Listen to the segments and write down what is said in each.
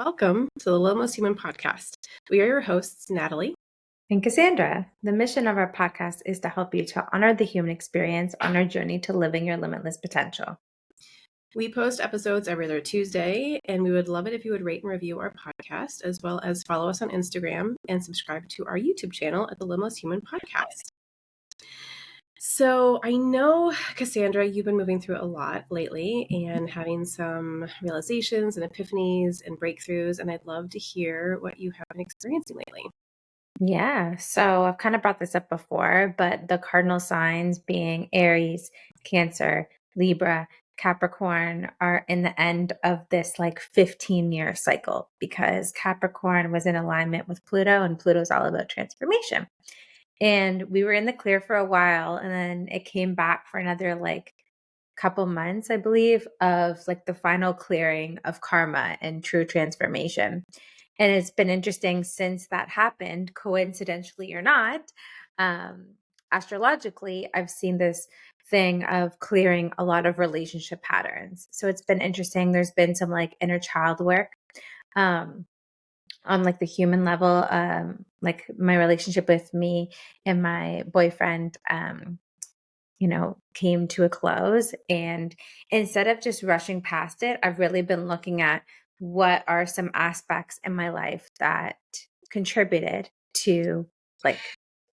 Welcome to the Limitless Human Podcast. We are your hosts, Natalie and Cassandra. The mission of our podcast is to help you to honor the human experience on our journey to living your limitless potential. We post episodes every other Tuesday, and we would love it if you would rate and review our podcast, as well as follow us on Instagram and subscribe to our YouTube channel at the Limitless Human Podcast. So I know, Cassandra, you've been moving through a lot lately and having some realizations and epiphanies and breakthroughs, and I'd love to hear what you have been experiencing lately. Yeah, so I've kind of brought this up before, but the cardinal signs being Aries, Cancer, Libra, Capricorn are in the end of this 15-year cycle because Capricorn was in alignment with Pluto, and Pluto's all about transformation. And we were in the clear for a while, and then it came back for another couple months, I believe, of the final clearing of karma and true transformation. And it's been interesting since that happened, coincidentally or not. Astrologically, I've seen this thing of clearing a lot of relationship patterns. So it's been interesting. There's been some inner child work. On the human level, my relationship with me and my boyfriend, came to a close. And instead of just rushing past it, I've really been looking at what are some aspects in my life that contributed to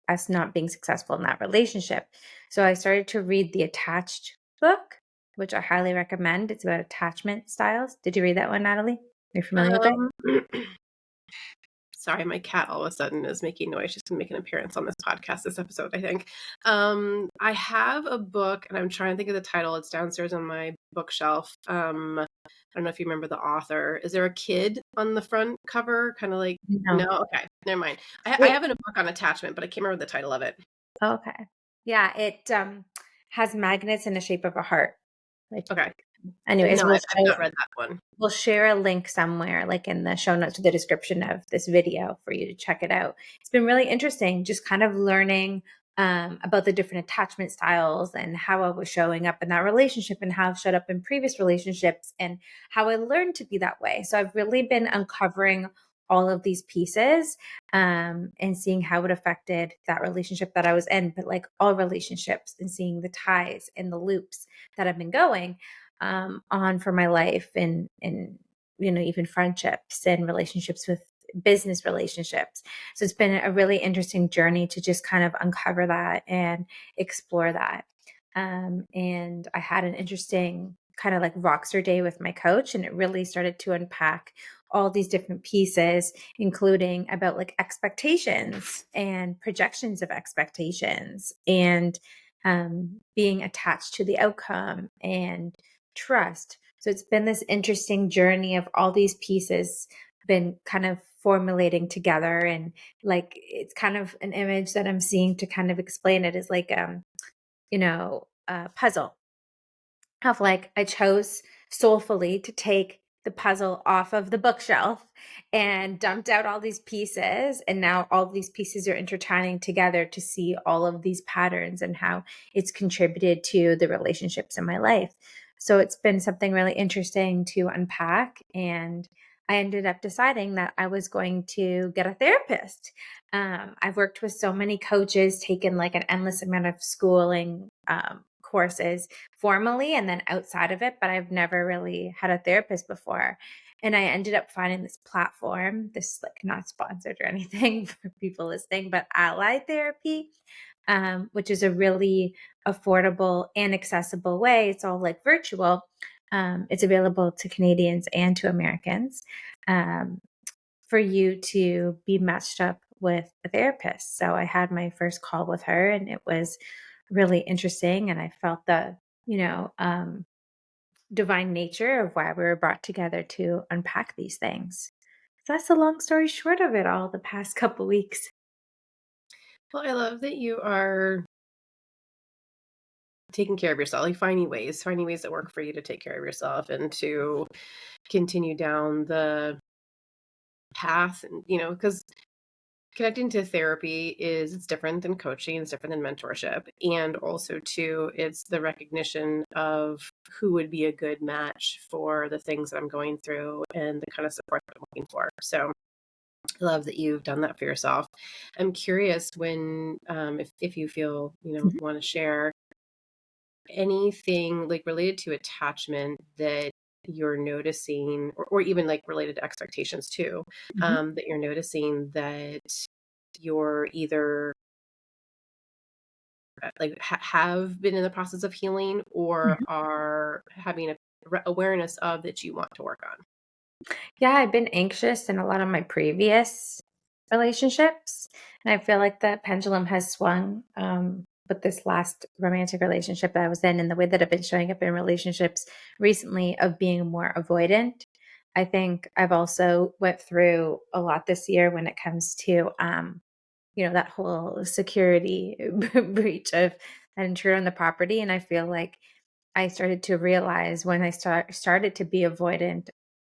us not being successful in that relationship. So I started to read the Attached book, which I highly recommend. It's about attachment styles. Did you read that one, Natalie? You're familiar with it? Sorry, my cat all of a sudden is making noise. She's going to make an appearance on this podcast this episode, I think. I have a book, and I'm trying to think of the title. It's downstairs on my bookshelf. I don't know if you remember the author. Is there a kid on the front cover? Kind of No? Okay, never mind. I have a book on attachment, but I can't remember the title of it. Okay. Yeah, it has magnets in the shape of a heart. Okay. Anyways, no, I've not read that one. We'll share a link somewhere, in the show notes or the description of this video for you to check it out. It's been really interesting, just kind of learning about the different attachment styles and how I was showing up in that relationship and how I've showed up in previous relationships and how I learned to be that way. So I've really been uncovering all of these pieces and seeing how it affected that relationship that I was in, but all relationships, and seeing the ties and the loops that have been going on for my life, and even friendships and relationships with business relationships. So it's been a really interesting journey to just kind of uncover that and explore that. And I had an interesting kind of Rockstar day with my coach, and it really started to unpack all these different pieces, including about expectations and projections of expectations, and being attached to the outcome and trust. So it's been this interesting journey of all these pieces been kind of formulating together, and it's kind of an image that I'm seeing to kind of explain it is a puzzle of I chose soulfully to take the puzzle off of the bookshelf and dumped out all these pieces, and now all these pieces are intertwining together to see all of these patterns and how it's contributed to the relationships in my life. So it's been something really interesting to unpack, and I ended up deciding that I was going to get a therapist. I've worked with so many coaches, taken an endless amount of schooling courses formally and then outside of it, but I've never really had a therapist before. And I ended up finding this platform, this not sponsored or anything for people listening, but Ally Therapy, which is a really affordable and accessible way. It's all virtual. It's available to Canadians and to Americans for you to be matched up with a therapist. So I had my first call with her, and it was really interesting. And I felt the, divine nature of why we were brought together to unpack these things. So that's the long story short of it all the past couple weeks. Well, I love that you are taking care of yourself, finding ways that work for you to take care of yourself and to continue down the path. And, because connecting to therapy it's different than coaching, it's different than mentorship. And also too, it's the recognition of who would be a good match for the things that I'm going through and the kind of support that I'm looking for. So I love that you've done that for yourself. I'm curious when, if you feel, Mhm. want to share anything like related to attachment that you're noticing, or even like related to expectations too, Mhm. that you're noticing that you're either like have been in the process of healing or Mhm. are having a awareness of that you want to work on. Yeah, I've been anxious in a lot of my previous relationships, and I feel like the pendulum has swung with this last romantic relationship that I was in, and the way that I've been showing up in relationships recently of being more avoidant. I think I've also went through a lot this year when it comes to that whole security breach of that intruder on the property. And I feel like I started to realize when I started to be avoidant,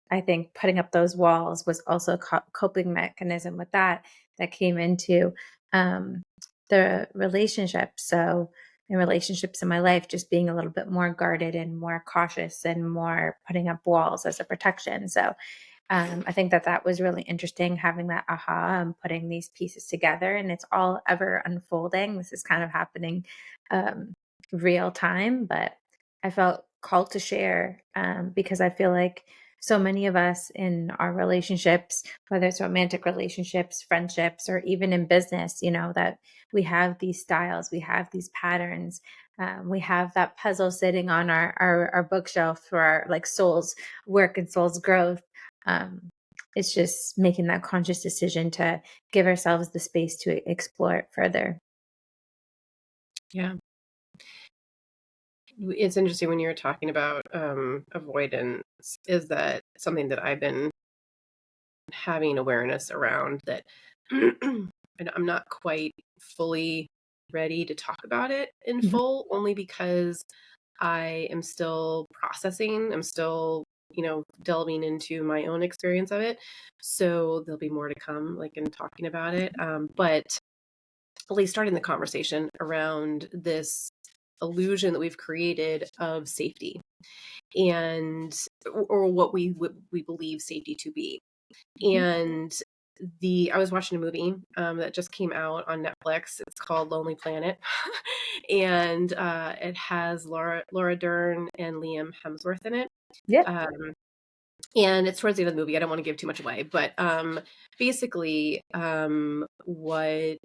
I think putting up those walls was also a coping mechanism with that came into um, the relationship. So in relationships in my life, just being a little bit more guarded and more cautious and more putting up walls as a protection. So I think that was really interesting having that aha and putting these pieces together, and it's all ever unfolding. This is kind of happening um, real time, but I felt called to share because I feel like so many of us in our relationships, whether it's romantic relationships, friendships, or even in business, that we have these styles, we have these patterns. We have that puzzle sitting on our bookshelf for our like soul's work and soul's growth. um, it's just making that conscious decision to give ourselves the space to explore it further. Yeah. It's interesting when you were talking about avoidance, is that something that I've been having awareness around that and I'm not quite fully ready to talk about it in Mhm. full, only because I am still processing. I'm still, delving into my own experience of it. So there'll be more to come, like in talking about it. But at least starting the conversation around this illusion that we've created of safety and or what we believe safety to be. Mhm. And I was watching a movie that just came out on Netflix. It's called Lonely Planet, and it has Laura Dern and Liam Hemsworth in it. Yep. Um, and it's towards the end of the movie. I don't want to give too much away, but basically, what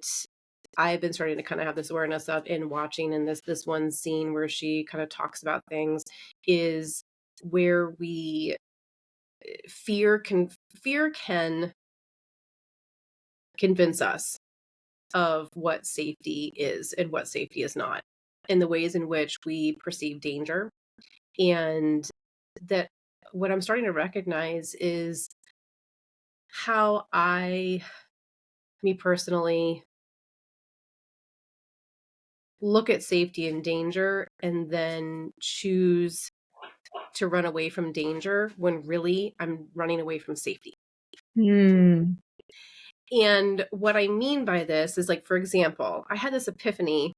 I've been starting to kind of have this awareness of in watching in this one scene where she kind of talks about things is where we fear can convince us of what safety is and what safety is not, and the ways in which we perceive danger. And that what I'm starting to recognize is how me personally, look at safety and danger and then choose to run away from danger when really I'm running away from safety. Mm. And what I mean by this is, like, for example, I had this epiphany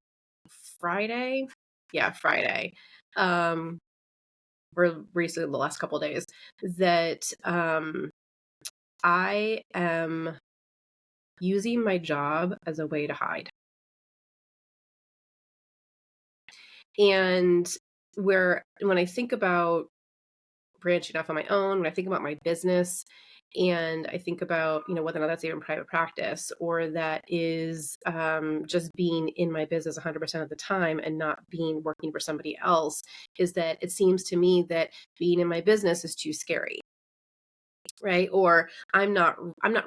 Friday. Yeah, Friday. Um, or recently the last couple of days that I am using my job as a way to hide. And when I think about branching off on my own, when I think about my business, and I think about, whether or not that's even private practice or that is just being in my business 100% of the time and not being working for somebody else, is that it seems to me that being in my business is too scary. Right, or I'm not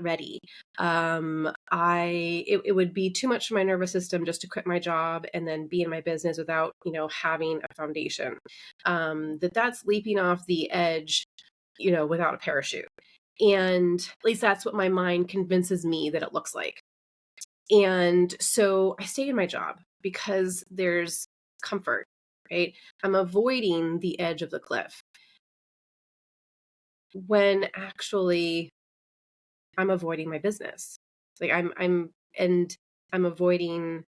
ready. It would be too much for my nervous system just to quit my job and then be in my business without, having a foundation. That's leaping off the edge, without a parachute. And at least that's what my mind convinces me that it looks like. And so I stay in my job because there's comfort, right? I'm avoiding the edge of the cliff when actually I'm avoiding my business. Like I'm avoiding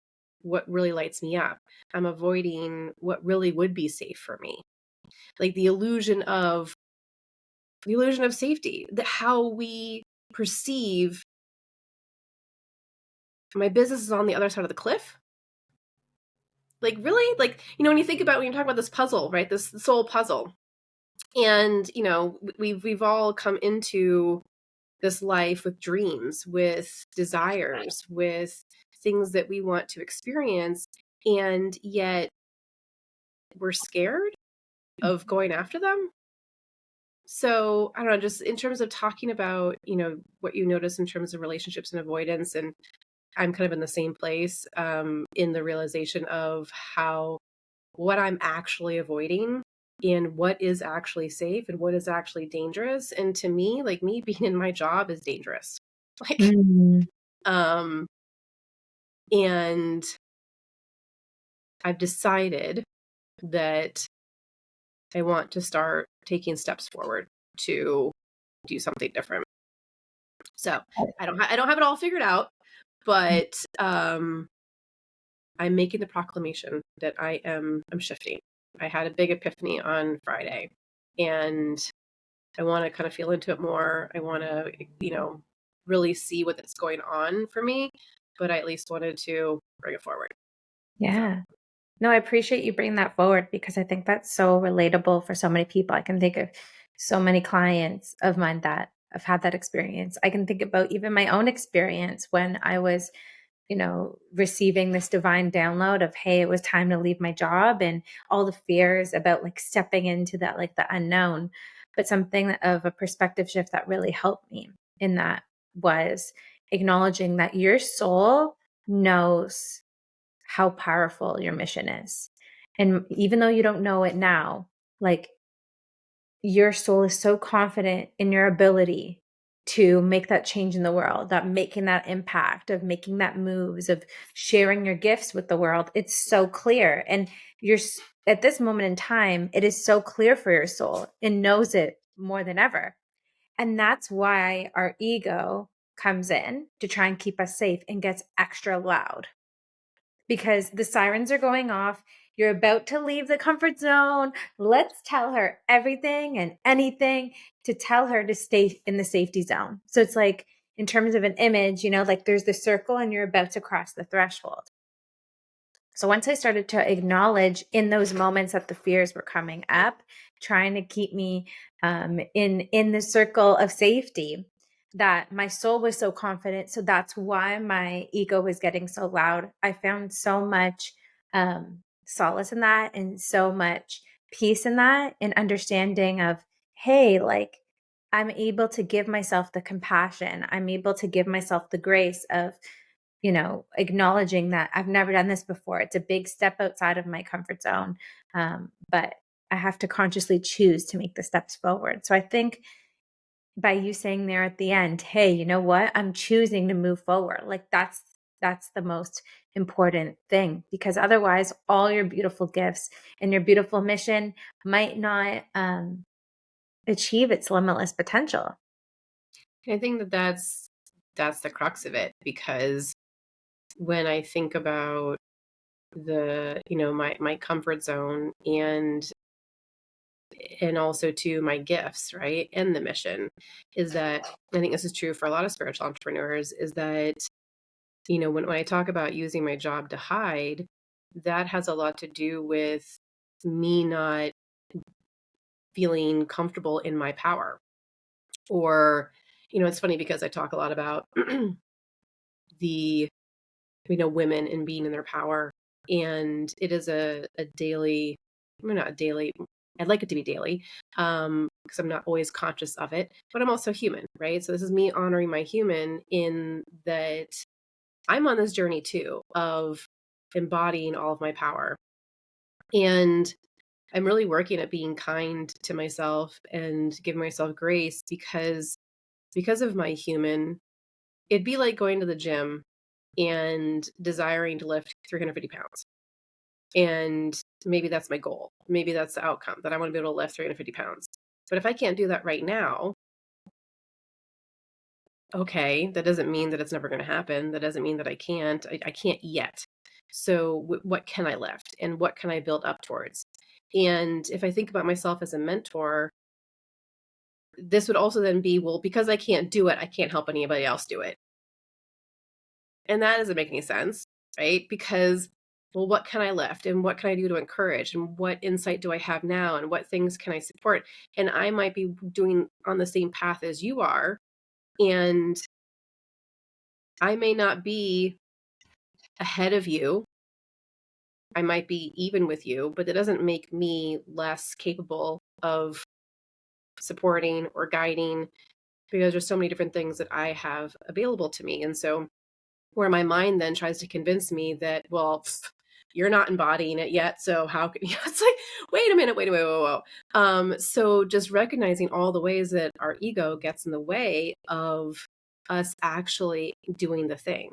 what really lights me up. I'm avoiding what really would be safe for me. Like the illusion of safety, how we perceive my business is on the other side of the cliff. Like, really? Like, when you think about, when you talk about this puzzle, right? This soul puzzle. And, we've all come into this life with dreams, with desires, with things that we want to experience. And yet we're scared of going after them. So I don't know, just in terms of talking about, what you notice in terms of relationships and avoidance, and I'm kind of in the same place, in the realization of what I'm actually avoiding and what is actually safe and what is actually dangerous. And to me, like, me being in my job is dangerous. Like, Mm. um, and I've decided that I want to start taking steps forward to do something different. So I don't have it all figured out, but I'm making the proclamation that I'm shifting. I had a big epiphany on Friday, and I want to kind of feel into it more. I want to, really see what's going on for me, but I at least wanted to bring it forward. So. Yeah. No, I appreciate you bringing that forward because I think that's so relatable for so many people. I can think of so many clients of mine that have had that experience. I can think about even my own experience when I was, receiving this divine download of, hey, it was time to leave my job and all the fears about like stepping into that, like the unknown. But something of a perspective shift that really helped me in that was acknowledging that your soul knows how powerful your mission is. And even though you don't know it now, like your soul is so confident in your ability to make that change in the world, that making that impact, of making that moves, of sharing your gifts with the world. It's so clear. And you're at this moment in time, it is so clear for your soul. It knows it more than ever. And that's why our ego comes in to try and keep us safe and gets extra loud because the sirens are going off. You're about to leave the comfort zone. Let's tell her everything and anything to tell her to stay in the safety zone. So it's like, in terms of an image, like there's the circle and you're about to cross the threshold. So once I started to acknowledge in those moments that the fears were coming up, trying to keep me in the circle of safety, that my soul was so confident. So that's why my ego was getting so loud. I found so much solace in that and so much peace in that, and understanding of, hey, like I'm able to give myself the compassion. I'm able to give myself the grace of, acknowledging that I've never done this before. It's a big step outside of my comfort zone. But I have to consciously choose to make the steps forward. So I think by you saying there at the end, hey, you know what? I'm choosing to move forward. Like that's the most important thing, because otherwise all your beautiful gifts and your beautiful mission might not achieve its limitless potential. I think that's the crux of it, because when I think about my comfort zone, and also to my gifts, right? And the mission, is that I think this is true for a lot of spiritual entrepreneurs, is that, when I talk about using my job to hide, that has a lot to do with me not feeling comfortable in my power. Or, it's funny because I talk a lot about the, women and being in their power. And it is a daily, well, not a daily, I'd like it to be daily, because I'm not always conscious of it, but I'm also human, right? So this is me honoring my human, in that I'm on this journey too of embodying all of my power. And I'm really working at being kind to myself and giving myself grace, because of my human. It'd be like going to the gym and desiring to lift 350 pounds. And maybe that's my goal. Maybe that's the outcome, that I want to be able to lift 350 pounds. But if I can't do that right now, okay, that doesn't mean that it's never going to happen. That doesn't mean that I can't. I can't yet. So what can I lift and what can I build up towards? And if I think about myself as a mentor, this would also then be, well, because I can't do it, I can't help anybody else do it. And that doesn't make any sense, right? Because, well, what can I lift and what can I do to encourage and what insight do I have now and what things can I support? And I might be doing on the same path as you are. And I may not be ahead of you. I might be even with you, but it doesn't make me less capable of supporting or guiding because there's so many different things that I have available to me. And so where my mind then tries to convince me that, well, you're not embodying it yet. So how can you, it's like, wait a minute, wait, whoa, whoa. So just recognizing all the ways that our ego gets in the way of us actually doing the thing.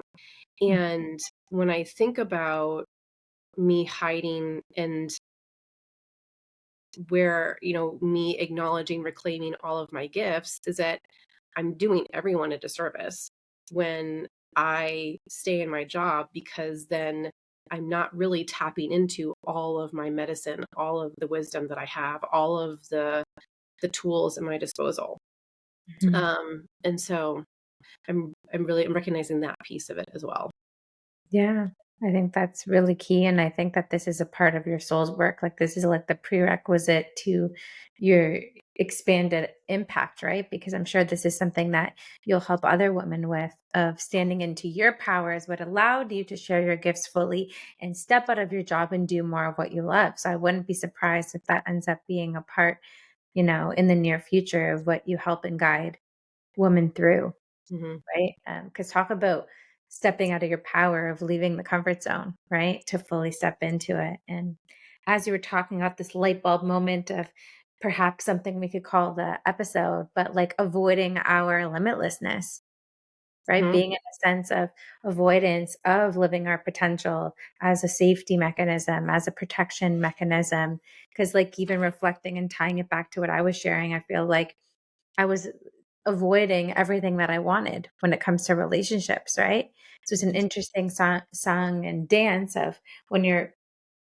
And when I think about me hiding and where, me acknowledging, reclaiming all of my gifts is that I'm doing everyone a disservice when I stay in my job because then I'm not really tapping into all of my medicine, all of the wisdom that I have, all of the tools at my disposal. Mhm. And so I'm recognizing that piece of it as well. Yeah, I think that's really key. And I think that this is a part of your soul's work. Like, this is like the prerequisite to your expanded impact, right? Because I'm sure this is something that you'll help other women with, of standing into your power is what allowed you to share your gifts fully and step out of your job and do more of what you love. So I wouldn't be surprised if that ends up being a part, in the near future of what you help and guide women through. Hmm. Right? Because talk about stepping out of your power, of leaving the comfort zone, right? To fully step into it. And as you were talking about this light bulb moment of perhaps something we could call the episode, but like avoiding our limitlessness, right? Hmm. Being in a sense of avoidance of living our potential as a safety mechanism, as a protection mechanism. Because, like, even reflecting and tying it back to what I was sharing, I feel like I was avoiding everything that I wanted when it comes to relationships, right? So it's an interesting song and dance of when you're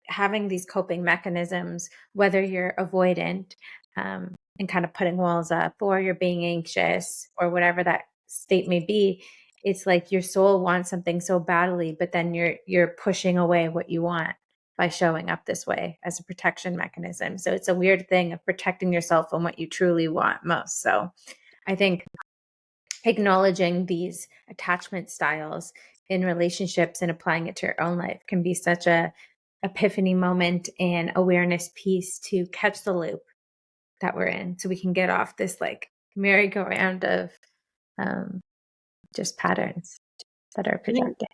having these coping mechanisms, whether you're avoidant, and kind of putting walls up, or you're being anxious, or whatever that state may be. It's like your soul wants something so badly, but then you're pushing away what you want by showing up this way as a protection mechanism. So it's a weird thing of protecting yourself from what you truly want most. So I think acknowledging these attachment styles in relationships and applying it to your own life can be such a epiphany moment and awareness piece to catch the loop that we're in, so we can get off this like merry-go-round of um, just patterns that are I think projecting.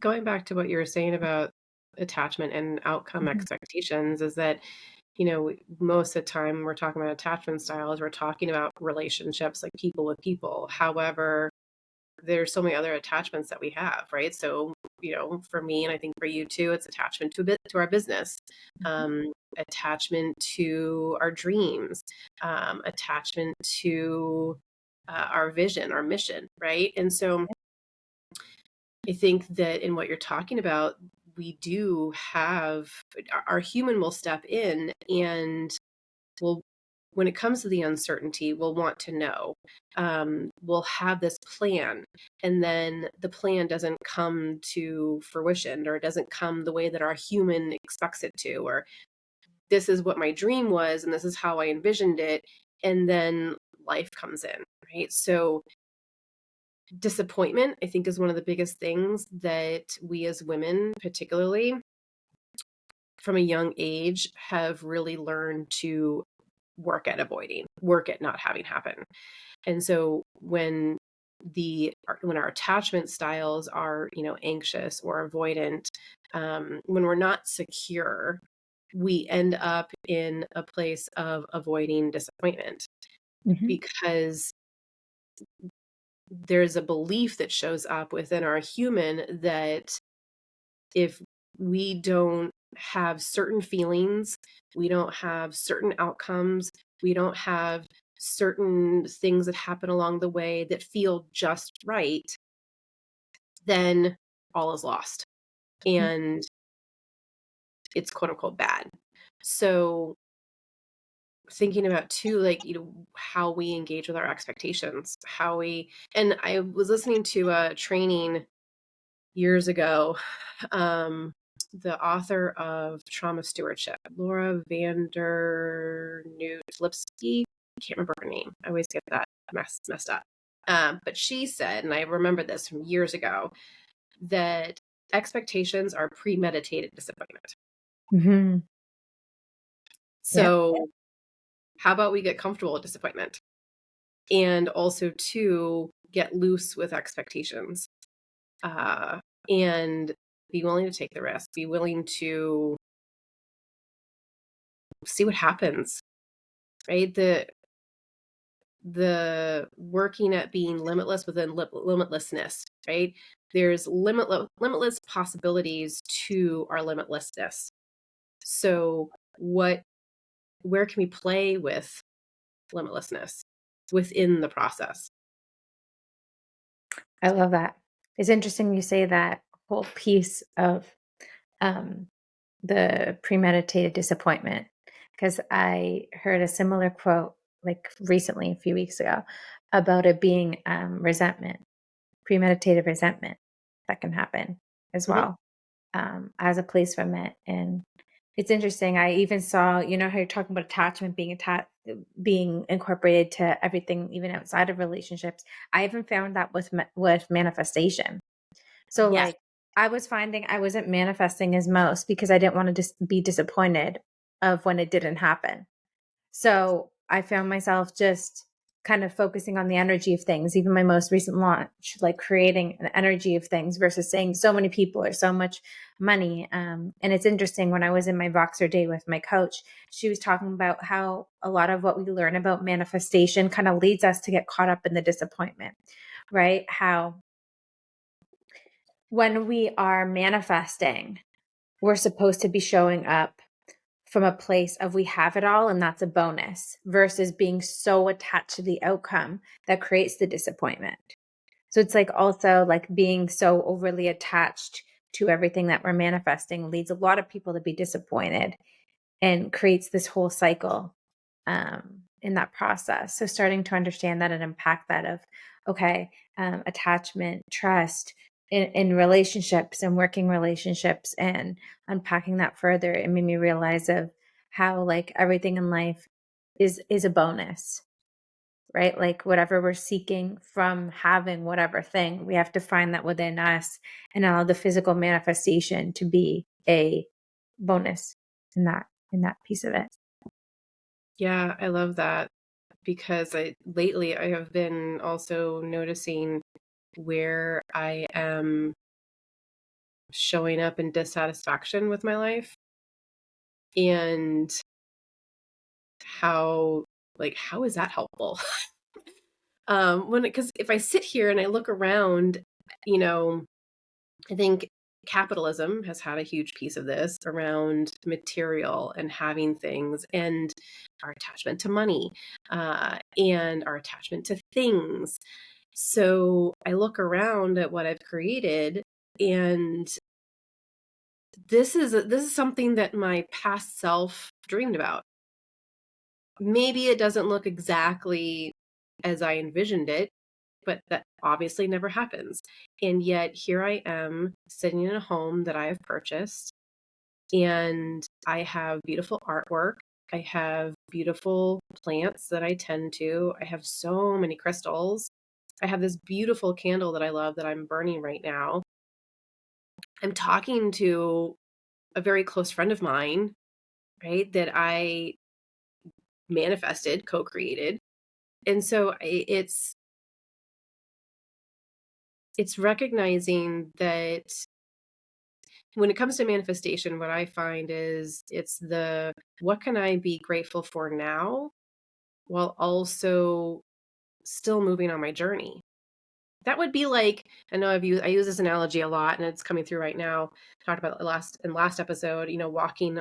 going back to what you were saying about attachment and outcome Mhm. expectations is that, most of the time we're talking about attachment styles, we're talking about relationships, like people with people. However, there's so many other attachments that we have, right? So, for me, and I think for you too, it's attachment to a bit to our business, attachment to our dreams, attachment to our vision, our mission, right? And so I think that in what you're talking about, we do have our human will step in and will, when it comes to the uncertainty, we'll want to know. We'll have this plan, and then the plan doesn't come to fruition, or it doesn't come the way that our human expects it to, or this is what my dream was, and this is how I envisioned it, and then life comes in, right? So disappointment, I think, is one of the biggest things that we as women, particularly from a young age, have really learned to work at avoiding, work at not having happen. And so when our attachment styles are, anxious or avoidant, when we're not secure, we end up in a place of avoiding disappointment Mhm. because there's a belief that shows up within our human that if we don't have certain feelings, we don't have certain outcomes, we don't have certain things that happen along the way that feel just right, then all is lost and it's quote unquote bad. So thinking about too, like, how we engage with our expectations, and I was listening to a training years ago. The author of Trauma Stewardship, Laura Vander Lipsky, I can't remember her name. I always get that messed up. But she said, and I remember this from years ago, that expectations are premeditated disappointment. Mm-hmm. So how about we get comfortable with disappointment and also to get loose with expectations, and be willing to take the risk, be willing to see what happens, right? The working at being limitless within limitlessness, right? There's limitless possibilities to our limitlessness. So where can we play with limitlessness within the process? I love that. It's interesting you say that whole piece of um, the premeditated disappointment, because I heard a similar quote like recently, a few weeks ago, about it being resentment, premeditated resentment that can happen as Mhm. well, as a place from it. And it's interesting. I even saw, how you're talking about attachment being incorporated to everything, even outside of relationships. I even found that with manifestation. So, Yes. like, I was finding I wasn't manifesting as most because I didn't want to just be disappointed of when it didn't happen. So I found myself just kind of focusing on the energy of things, even my most recent launch, like creating an energy of things versus saying so many people or so much money. And it's interesting, when I was in my Voxer day with my coach, she was talking about how a lot of what we learn about manifestation kind of leads us to get caught up in the disappointment, right? How when we are manifesting, we're supposed to be showing up from a place of we have it all and that's a bonus versus being so attached to the outcome that creates the disappointment. So it's like also like being so overly attached to everything that we're manifesting leads a lot of people to be disappointed and creates this whole cycle in that process. So starting to understand that and unpack that of, okay, attachment, trust in relationships and working relationships, and unpacking that further, it made me realize of how like everything in life is a bonus, right? Like whatever we're seeking from having whatever thing, we have to find that within us and allow the physical manifestation to be a bonus in that piece of it. Yeah, I love that because lately I have been also noticing where I am showing up in dissatisfaction with my life and how how is that helpful? When because if I sit here and I look around, you know, I think capitalism has had a huge piece of this around material and having things and our attachment to money, and our attachment to things. So I look around at what I've created, and this is something that my past self dreamed about. Maybe it doesn't look exactly as I envisioned it, but that obviously never happens. And yet here I am sitting in a home that I have purchased, and I have beautiful artwork. I have beautiful plants that I tend to. I have so many crystals. I have this beautiful candle that I love that I'm burning right now. I'm talking to a very close friend of mine, right, that I manifested, co-created. And so it's recognizing that when it comes to manifestation, what I find is it's the what can I be grateful for now while also still moving on my journey. That would be like, I use this analogy a lot and it's coming through right now. Talked about it last episode, walking,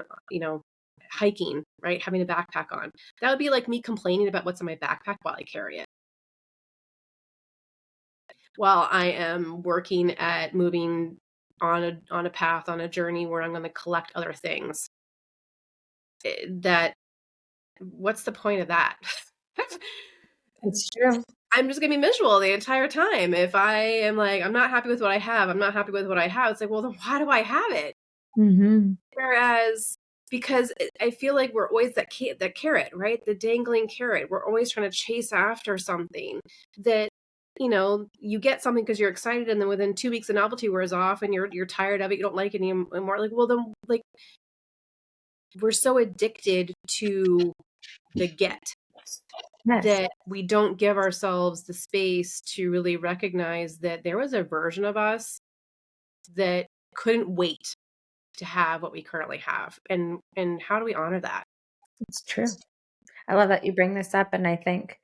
hiking, right? Having a backpack on. That would be like me complaining about what's in my backpack while I carry it. While I am working at moving on a path, on a journey where I'm going to collect other things. That what's the point of that? It's true. I'm just gonna be miserable the entire time. If I am like, I'm not happy with what I have, I'm not happy with what I have, it's like, well, then why do I have it? Mm-hmm. Whereas, because I feel like we're always that carrot, right? The dangling carrot. We're always trying to chase after something that, you get something because you're excited, and then within 2 weeks the novelty wears off, and you're tired of it. You don't like it anymore. Like, well, then, like, we're so addicted to the get Yes, that we don't give ourselves the space to really recognize that there was a version of us that couldn't wait to have what we currently have. And how do we honor that? it's true. I love that you bring this up. And I think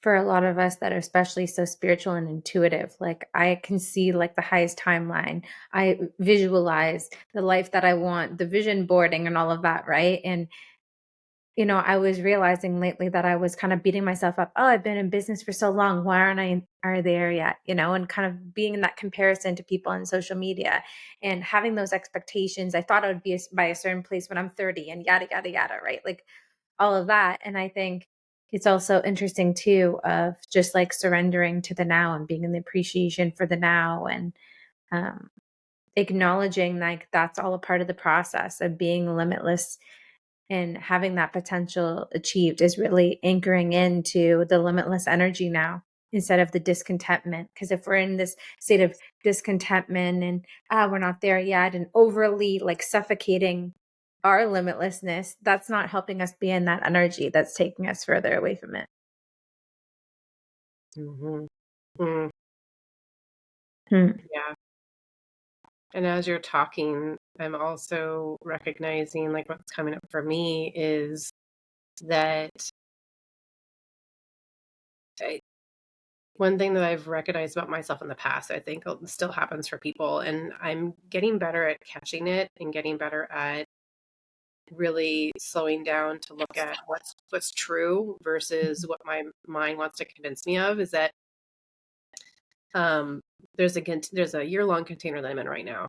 for a lot of us that are especially so spiritual and intuitive, like I can see like the highest timeline. I visualize the life that I want, the vision boarding and all of that, right? And I was realizing lately that I was kind of beating myself up. Oh, I've been in business for so long. Why aren't I are there yet? And kind of being in that comparison to people on social media and having those expectations. I thought I would be by a certain place when I'm 30 and yada, yada, yada, right? Like all of that. And I think it's also interesting too of just like surrendering to the now and being in the appreciation for the now and um, acknowledging like that's all a part of the process of being limitless and having that potential achieved is really anchoring into the limitless energy now instead of the discontentment. Because if we're in this state of discontentment and we're not there yet and overly like suffocating our limitlessness, that's not helping us be in that energy. That's taking us further away from it. Mm-hmm. Mm, Hmm. yeah. And as you're talking, I'm also recognizing, like, what's coming up for me is that I, one thing that I've recognized about myself in the past, I think still happens for people, and I'm getting better at catching it and getting better at really slowing down to look at what's true versus what my mind wants to convince me of, is that um, there's a year-long container that I'm in right now,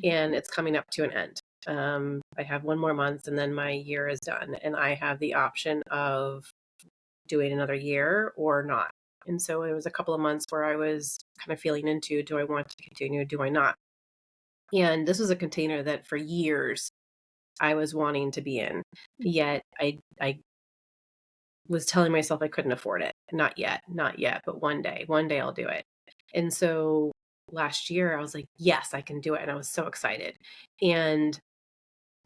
and it's coming up to an end. I have one more month and then my year is done, and I have the option of doing another year or not. And so it was a couple of months where I was kind of feeling into, do I want to continue? Do I not? And this was a container that for years I was wanting to be in, yet I was telling myself I couldn't afford it. Not yet, not yet, but one day I'll do it. And so last year I was like, yes, I can do it. And I was so excited. And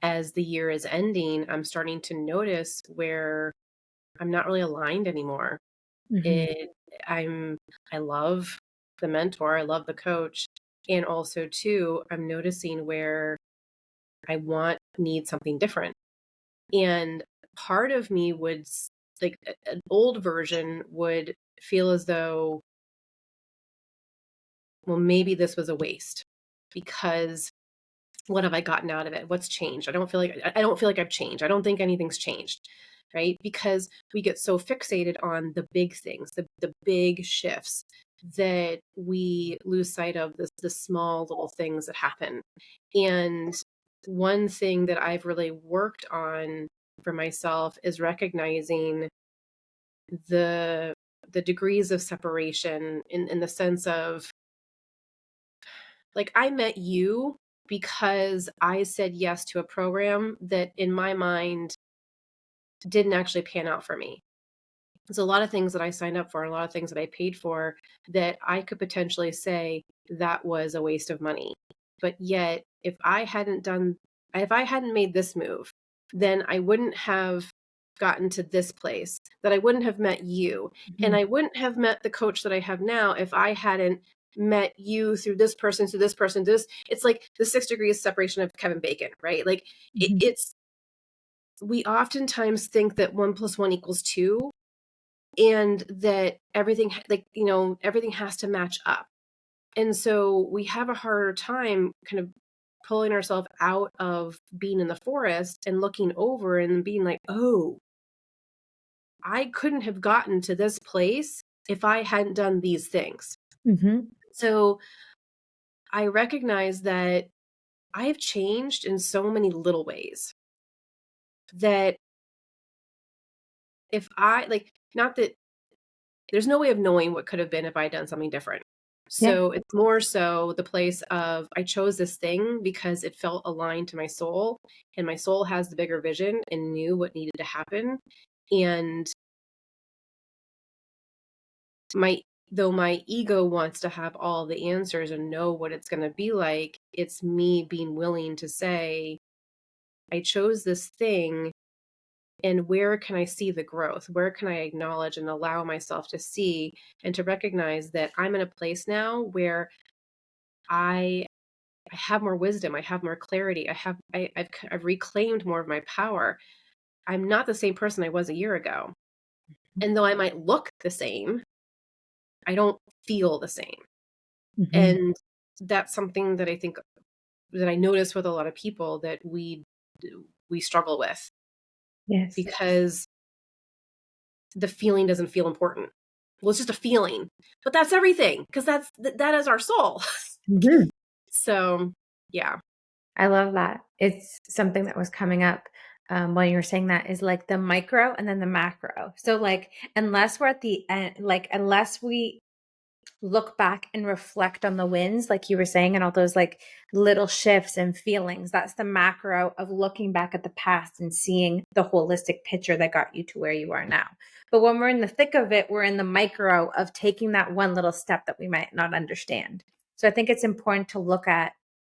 as the year is ending, I'm starting to notice where I'm not really aligned anymore. Hmm. It, I'm, I love the mentor, I love the coach. And also too, I'm noticing where need something different. And part of me would like an old version would feel as though, well, maybe this was a waste because what have I gotten out of it? What's changed? I don't feel like I've changed. I don't think anything's changed, right? Because we get so fixated on the big things, the big shifts, that we lose sight of the small little things that happen. And one thing that I've really worked on for myself is recognizing the the degrees of separation in the sense of, like, I met you because I said yes to a program that in my mind didn't actually pan out for me. There's a lot of things that I signed up for, and a lot of things that I paid for that I could potentially say that was a waste of money. But yet, if I hadn't made this move, then I wouldn't have gotten to this place, that I wouldn't have met you. And I wouldn't have met the coach that I have now if I hadn't met you through this person, through this person, this. It's like the 6 degrees separation of Kevin Bacon, right? Like Hmm. it's, we oftentimes think that 1 + 1 = 2, and that everything everything has to match up. And so we have a harder time kind of pulling ourselves out of being in the forest and looking over and being like, oh, I couldn't have gotten to this place if I hadn't done these things. Mm-hmm. So I recognize that I have changed in so many little ways that if I like, not that there's no way of knowing what could have been if I had done something different. Yeah. So it's more so the place of I chose this thing because it felt aligned to my soul, and my soul has the bigger vision and knew what needed to happen. And though my ego wants to have all the answers and know what it's going to be like, it's me being willing to say, I chose this thing, and where can I see the growth? Where can I acknowledge and allow myself to see and to recognize that I'm in a place now where I have more wisdom, I have more clarity, I've reclaimed more of my power. I'm not the same person I was a year ago. And though I might look the same, I don't feel the same. Mm-hmm. And that's something that I think that I notice with a lot of people that we struggle with, Yes. because the feeling doesn't feel important. Well, it's just a feeling, but that's everything, because that is our soul. Mm-hmm. So yeah. I love that. It's something that was coming up while you were saying that, is like the micro and then the macro. So like, unless we're at the end, like unless we look back and reflect on the wins, like you were saying, and all those like little shifts and feelings, that's the macro of looking back at the past and seeing the holistic picture that got you to where you are now. But when we're in the thick of it, we're in the micro of taking that one little step that we might not understand. So I think it's important to look at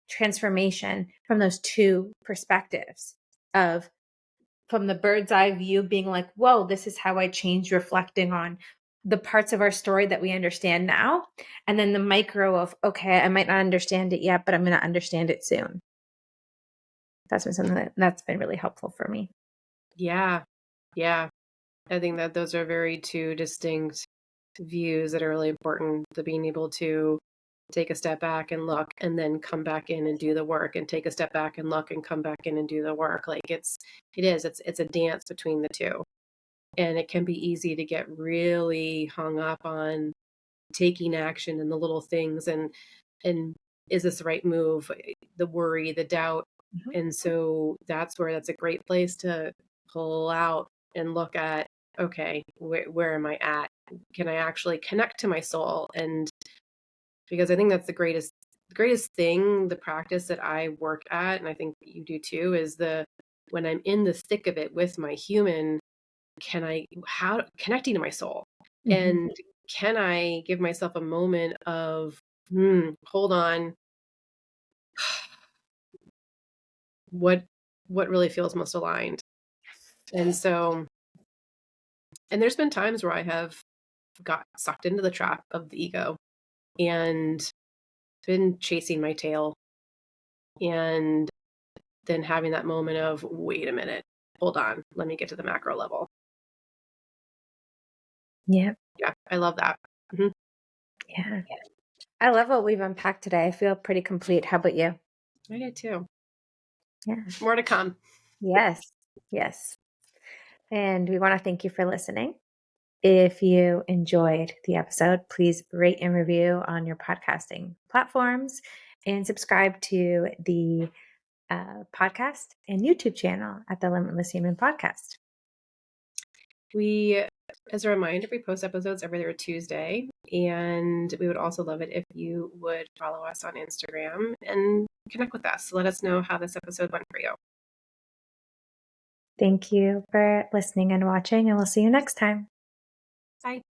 transformation from those two perspectives, of from the bird's eye view, being like, whoa, this is how I changed, reflecting on the parts of our story that we understand now. And then the micro of, okay, I might not understand it yet, but I'm going to understand it soon. That's been something that's been really helpful for me. Yeah. Yeah. I think that those are very two distinct views that are really important, to being able to take a step back and look, and then come back in and do the work, and take a step back and look and come back in and do the work. Like it's a dance between the two. And it can be easy to get really hung up on taking action and the little things, and is this the right move? The worry, the doubt. Mhm. And so that's a great place to pull out and look at, okay, where am I at? Can I actually connect to my soul? And because I think that's the greatest thing, the practice that I work at, and I think you do too, is when I'm in the thick of it with my human, how connecting to my soul, Mhm. and can I give myself a moment of, hold on, what really feels most aligned? And so, and there's been times where I have got sucked into the trap of the ego and been chasing my tail, and then having that moment of, wait a minute, hold on, let me get to the macro level. Yeah. Yeah, I love that. Mhm. Yeah. I love what we've unpacked today. I feel pretty complete. How about you? I did too. Yeah. More to come. Yes. Yes. And we want to thank you for listening. If you enjoyed the episode, please rate and review on your podcasting platforms, and subscribe to the podcast and YouTube channel at the Limitless Human Podcast. As a reminder, we post episodes every other Tuesday, and we would also love it if you would follow us on Instagram and connect with us. Let us know how this episode went for you. Thank you for listening and watching, and we'll see you next time. Bye.